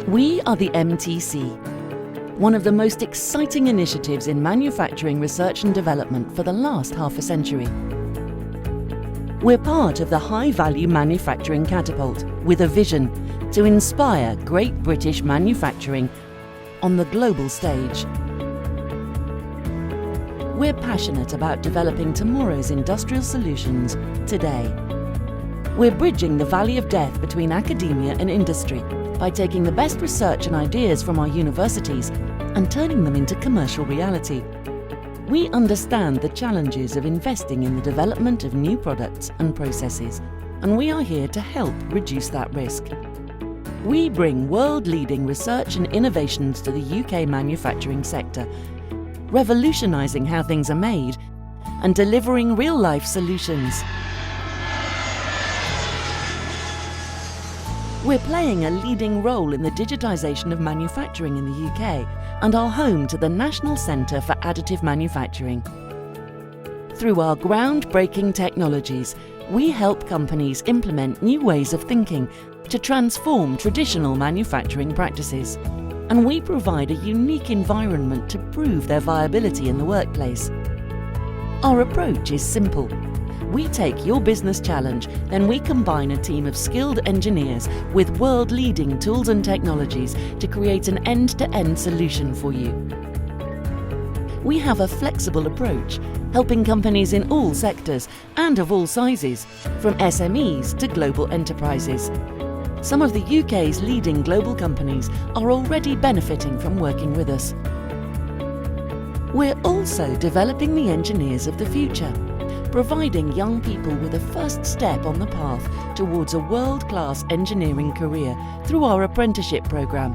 We are the MTC, one of the most exciting initiatives in manufacturing research and development for the last half a century. We're part of the High Value Manufacturing Catapult with a vision to inspire great British manufacturing on the global stage. We're passionate about developing tomorrow's industrial solutions today. We're bridging the valley of death between academia and industry by taking the best research and ideas from our universities and turning them into commercial reality. We understand the challenges of investing in the development of new products and processes, and we are here to help reduce that risk. We bring world-leading research and innovations to the UK manufacturing sector, revolutionising how things are made and delivering real-life solutions. We're playing a leading role in the digitisation of manufacturing in the UK and are home to the National Centre for Additive Manufacturing. Through our groundbreaking technologies, we help companies implement new ways of thinking to transform traditional manufacturing practices. And we provide a unique environment to prove their viability in the workplace. Our approach is simple. We take your business challenge, then we combine a team of skilled engineers with world-leading tools and technologies to create an end-to-end solution for you. We have a flexible approach, helping companies in all sectors and of all sizes, from SMEs to global enterprises. Some of the UK's leading global companies are already benefiting from working with us. We're also developing the engineers of the future, providing young people with a first step on the path towards a world-class engineering career through our apprenticeship programme.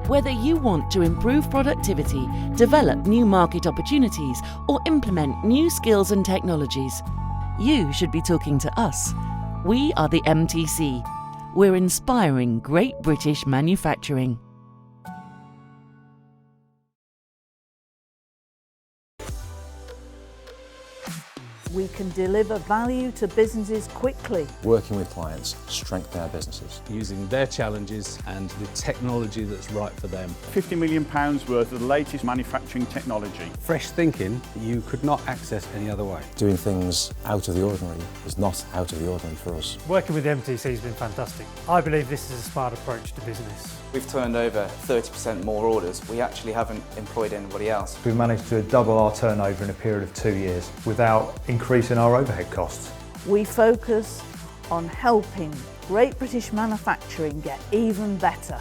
Whether you want to improve productivity, develop new market opportunities, or implement new skills and technologies, you should be talking to us. We are the MTC. We're inspiring great British manufacturing. We can deliver value to businesses quickly. Working with clients strengthen our businesses. Using their challenges and the technology that's right for them. £50 million worth of the latest manufacturing technology. Fresh thinking that you could not access any other way. Doing things out of the ordinary is not out of the ordinary for us. Working with the MTC has been fantastic. I believe this is a smart approach to business. We've turned over 30% more orders. We actually haven't employed anybody else. We've managed to double our turnover in a period of 2 years without increasing our overhead costs. We focus on helping great British manufacturing get even better.